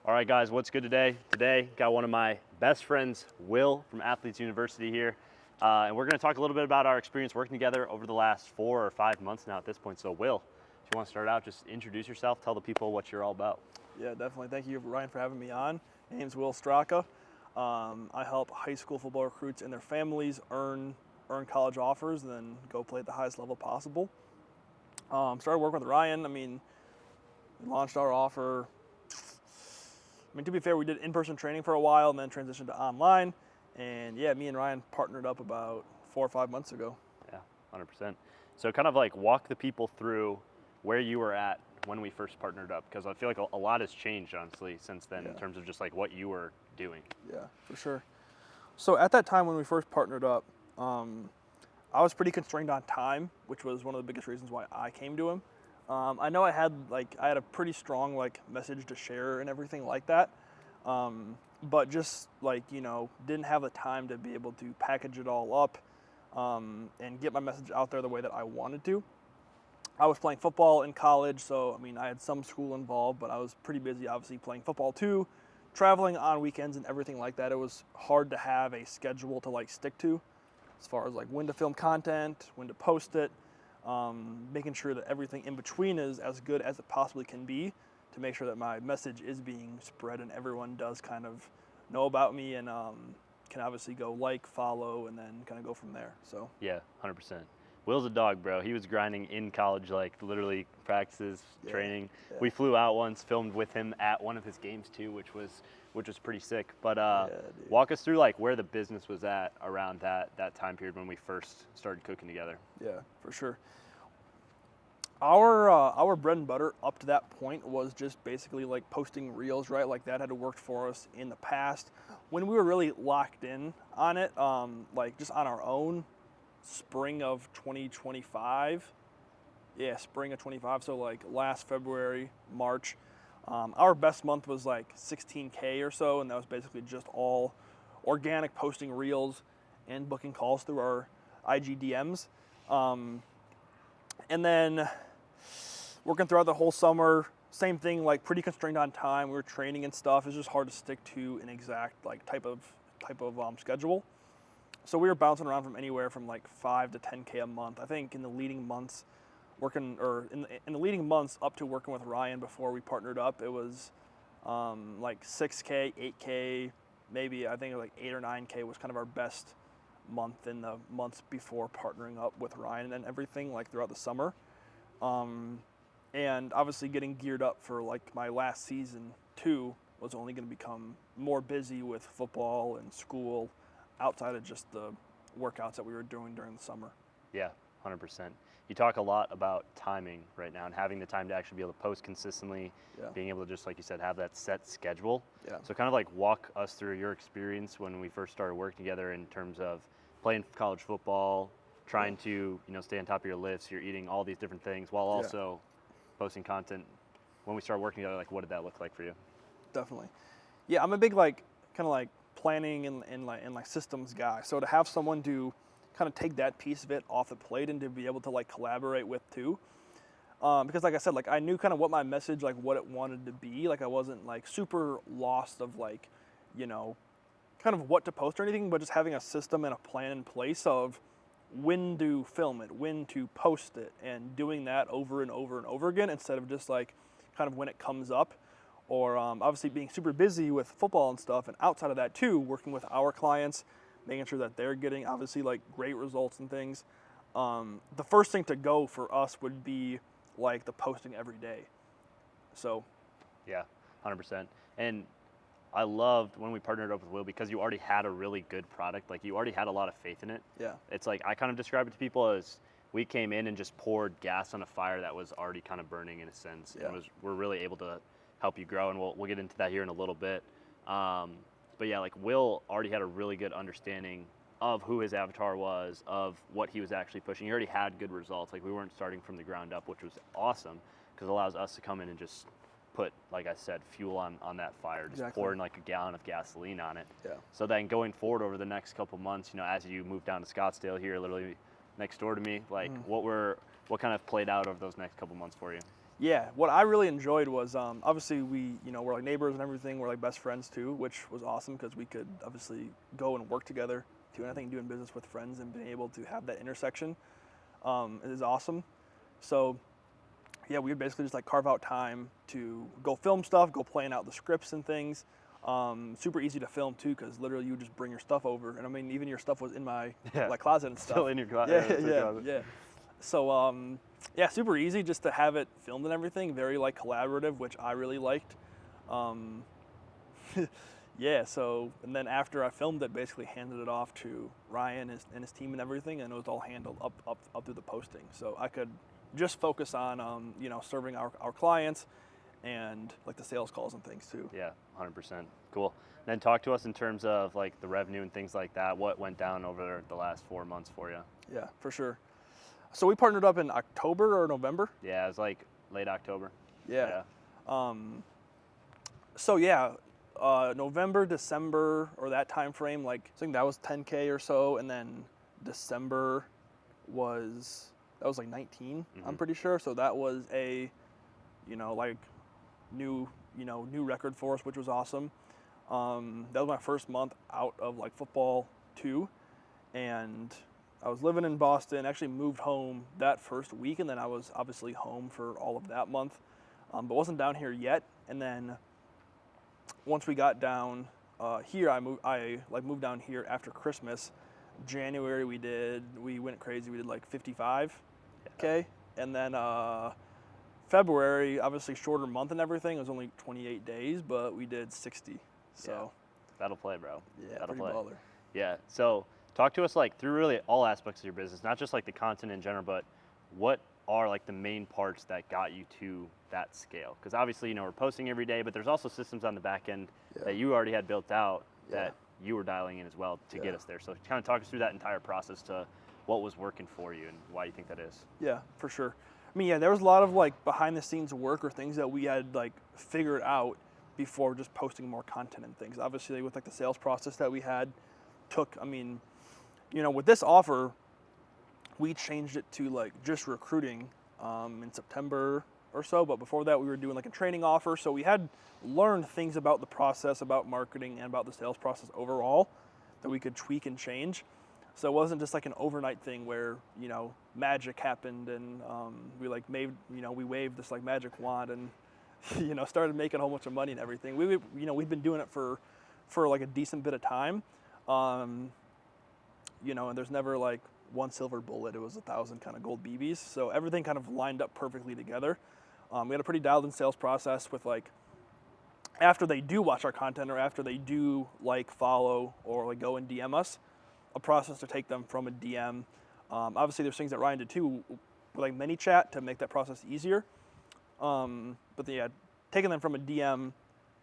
All right, guys, what's good today? Today, got one of my best friends, Will, from Athletes University here. And we're going to talk a little bit about our experience working together over the last 4 or 5 months now at this point. So, Will, if you want to start out, just introduce yourself, tell the people what you're all about. Yeah, definitely. Thank you, Ryan, for having me on. My name's Will Straka. I help high school football recruits and their families earn college offers and then go play at the highest level possible. Started working with Ryan. We launched our offer. To be fair, we did in-person training for a while and then transitioned to online. And yeah, me and Ryan partnered up about 4 or 5 months ago. Yeah, 100%. So kind of like walk the people through where you were at when we first partnered up, because I feel like a lot has changed, honestly, since then in terms of just like what you were doing. Yeah, for sure. So at that time when we first partnered up, I was pretty constrained on time, which was one of the biggest reasons why I came to him. I know I had a pretty strong message to share and everything like that, but just didn't have the time to be able to package it all up and get my message out there the way that I wanted to. I was playing football in college, so I had some school involved, but I was pretty busy obviously playing football too, traveling on weekends and everything like that. It was hard to have a schedule to stick to as far as when to film content, when to post it. Making sure that everything in between is as good as it possibly can be to make sure that my message is being spread and everyone does kind of know about me and can obviously go follow, and then kind of go from there. So yeah, 100%. Will's a dog, bro. He was grinding in college, literally practices, training. Yeah. We flew out once, filmed with him at one of his games too, which was pretty sick. But walk us through where the business was at around that time period when we first started cooking together. Yeah, for sure. Our bread and butter up to that point was just basically posting reels, right? That had worked for us in the past. When we were really locked in on it, just on our own, spring of 2025. Yeah, spring of 25. So last February, March. Our best month was 16K or so, and that was basically just all organic posting reels and booking calls through our IG DMs. And then working throughout the whole summer, same thing, pretty constrained on time. We were training and stuff. It's just hard to stick to an exact type of schedule. So we were bouncing around from anywhere from 5 to 10K a month. I think in the leading months, in the leading months up to working with Ryan before we partnered up, it was 6K, 8K, maybe I think 8 or 9K was kind of our best month in the months before partnering up with Ryan and everything throughout the summer. And obviously getting geared up for my last season too was only going to become more busy with football and school outside of just the workouts that we were doing during the summer. Yeah, 100%. You talk a lot about timing right now and having the time to actually be able to post consistently, being able to just, like you said, have that set schedule. Yeah. So kind of walk us through your experience when we first started working together in terms of playing college football, trying to, stay on top of your lifts, you're eating all these different things while also posting content. When we started working together, what did that look like for you? Definitely. Yeah, I'm a big planning and systems guy. So to have someone to kind of take that piece of it off the plate and to be able to collaborate with too. Because like I said, I knew kind of what my message, what it wanted to be. I wasn't super lost of kind of what to post or anything, but just having a system and a plan in place of when to film it, when to post it, and doing that over and over and over again instead of just kind of when it comes up. Or obviously being super busy with football and stuff, and outside of that too, working with our clients, making sure that they're getting obviously great results and things. The first thing to go for us would be the posting every day. So yeah, 100%. And I loved when we partnered up with Will because you already had a really good product. You already had a lot of faith in it. Yeah. It's I kind of describe it to people as we came in and just poured gas on a fire that was already kind of burning in a sense. Yeah. And we're really able to help you grow, and we'll get into that here in a little bit. But yeah, Will already had a really good understanding of who his avatar was, of what he was actually pushing. He already had good results. We weren't starting from the ground up, which was awesome because it allows us to come in and just put, like I said, fuel on that fire, just pouring a gallon of gasoline on it. Yeah. So then going forward over the next couple months, as you move down to Scottsdale here, literally next door to me, what kind of played out over those next couple months for you? Yeah, what I really enjoyed was obviously we're like neighbors and everything. We're like best friends too, which was awesome because we could obviously go and work together too. And I think doing business with friends and being able to have that intersection is awesome. So yeah, we would basically just like carve out time to go film stuff, go plan out the scripts and things. Super easy to film too, because literally you would just bring your stuff over, and I mean even your stuff was in my like closet and stuff. Still in your closet. Yeah. So yeah, super easy just to have it filmed and everything. Very like collaborative, which I really liked. Yeah. So and then after I filmed it, basically handed it off to Ryan and his team and everything, and it was all handled up through the posting. So I could just focus on serving our clients and like the sales calls and things too. Yeah, 100%. Cool. And then talk to us in terms of like the revenue and things like that. What went down over the last 4 months for you? Yeah, for sure. So we partnered up in October or November. Yeah, it was like late October. Yeah. November, December, or that time frame, like I think that was 10K or so, and then December was like 19. Mm-hmm. I'm pretty sure. So that was a, like new record for us, which was awesome. That was my first month out of like football too, and I was living in Boston. Actually moved home that first week, and then I was obviously home for all of that month, but wasn't down here yet. And then once we got down here, I moved down here after Christmas. January we went crazy. We did like 55K, and then February, obviously shorter month and everything. It was only 28 days, but we did 60. So yeah. That'll play, bro. Yeah, that'll play. Baller. Yeah. So talk to us like through really all aspects of your business, not just like the content in general, but what are like the main parts that got you to that scale? Because obviously, we're posting every day, but there's also systems on the back end that you already had built out that you were dialing in as well to get us there. So kind of talk us through that entire process to what was working for you and why you think that is. Yeah, for sure. I mean, there was a lot of like behind the scenes work or things that we had like figured out before just posting more content and things. Obviously with like the sales process that we had with this offer, we changed it to like just recruiting in September or so. But before that, we were doing like a training offer. So we had learned things about the process, about marketing, and about the sales process overall that we could tweak and change. So it wasn't just like an overnight thing where, magic happened and we like made, we waved this like magic wand and, started making a whole bunch of money and everything. We've been doing it for like a decent bit of time. And there's never like one silver bullet. It was 1,000 kind of gold BBs. So everything kind of lined up perfectly together. We had a pretty dialed in sales process with like, after they do watch our content or after they do like follow or like go and DM us, a process to take them from a DM. Obviously there's things that Ryan did too, like ManyChat to make that process easier. But yeah, taking them from a DM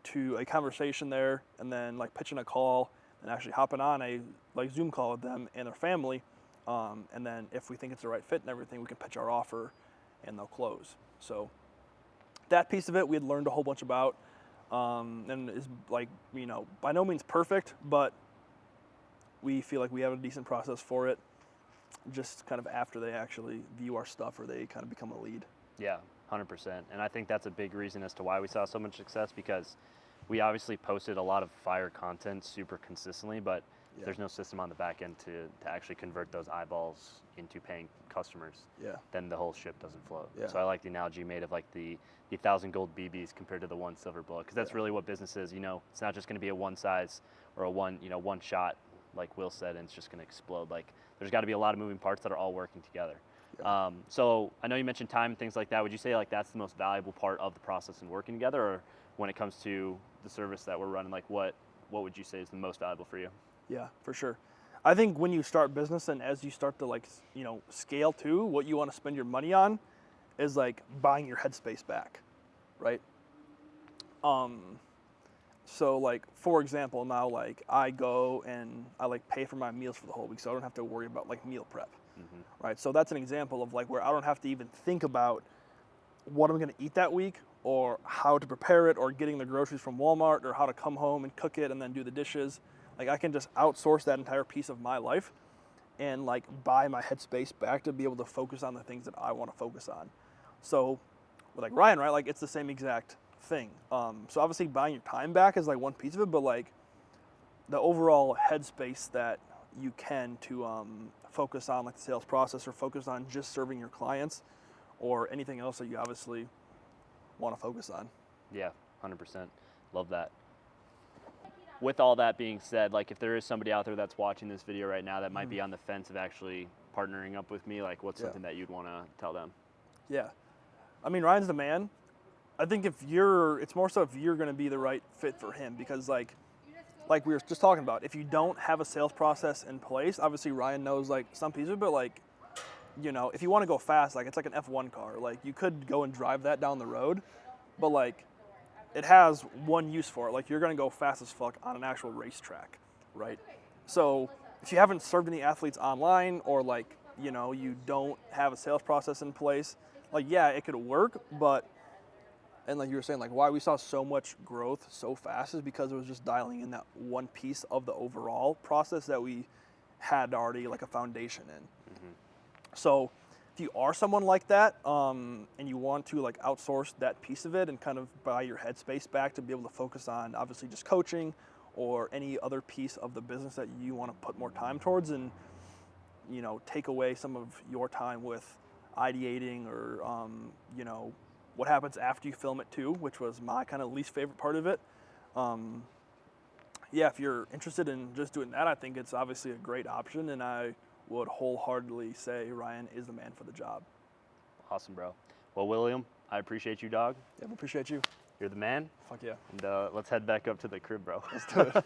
to a conversation there and then like pitching a call and actually hopping on a like Zoom call with them and their family. And then if we think it's the right fit and everything, we can pitch our offer and they'll close. So that piece of it we had learned a whole bunch about, and is like, by no means perfect, but we feel like we have a decent process for it just kind of after they actually view our stuff or they kind of become a lead. Yeah, 100%. And I think that's a big reason as to why we saw so much success, because we obviously posted a lot of fire content super consistently, but there's no system on the back end to actually convert those eyeballs into paying customers. Then the whole ship doesn't float. So I like the analogy you made of like the 1,000 gold BBs compared to the one silver bullet, because that's really what business is. It's not just going to be a one size or a one shot, like Will said, and it's just going to explode. Like there's got to be a lot of moving parts that are all working together. So I know you mentioned time and things like that. Would you say like that's the most valuable part of the process in working together, or when it comes to the service that we're running, like what would you say is the most valuable for you? Yeah, for sure. I think when you start business and as you start to like, scale too, what you want to spend your money on is like buying your headspace back, right? So like, for example, now like I go and I like pay for my meals for the whole week, so I don't have to worry about like meal prep, right? So that's an example of like where I don't have to even think about what I'm going to eat that week or how to prepare it or getting the groceries from Walmart or how to come home and cook it and then do the dishes. Like I can just outsource that entire piece of my life and like buy my headspace back to be able to focus on the things that I want to focus on. So with like Ryan, right? Like it's the same exact thing. So obviously buying your time back is like one piece of it, but like the overall headspace that you can to focus on like the sales process or focus on just serving your clients or anything else that you obviously want to focus on. Yeah, 100%. Love that. With all that being said, like if there is somebody out there that's watching this video right now that might be on the fence of actually partnering up with me, like what's something that you'd want to tell them? Yeah. I mean, Ryan's the man. I think it's more so if you're going to be the right fit for him, because like we were just talking about, if you don't have a sales process in place, obviously Ryan knows like some pieces of it, but like, you know, if you want to go fast, like it's like an F1 car, like you could go and drive that down the road, but like it has one use for it. Like you're going to go fast as fuck on an actual racetrack, right? So if you haven't served any athletes online, or like, you know, you don't have a sales process in place, like, yeah, it could work, but, and like you were saying, like why we saw so much growth so fast is because it was just dialing in that one piece of the overall process that we had already like a foundation in. Mm-hmm. So if you are someone like that, and you want to like outsource that piece of it and kind of buy your headspace back to be able to focus on obviously just coaching or any other piece of the business that you want to put more time towards, and, you know, take away some of your time with ideating or, you know, what happens after you film it too, which was my kind of least favorite part of it. Yeah, if you're interested in just doing that, I think it's obviously a great option, and I would wholeheartedly say Ryan is the man for the job. Awesome, bro. Well, William, I appreciate you, dog. Yeah, I appreciate you. You're the man. Fuck yeah. And let's head back up to the crib, bro. Let's do it.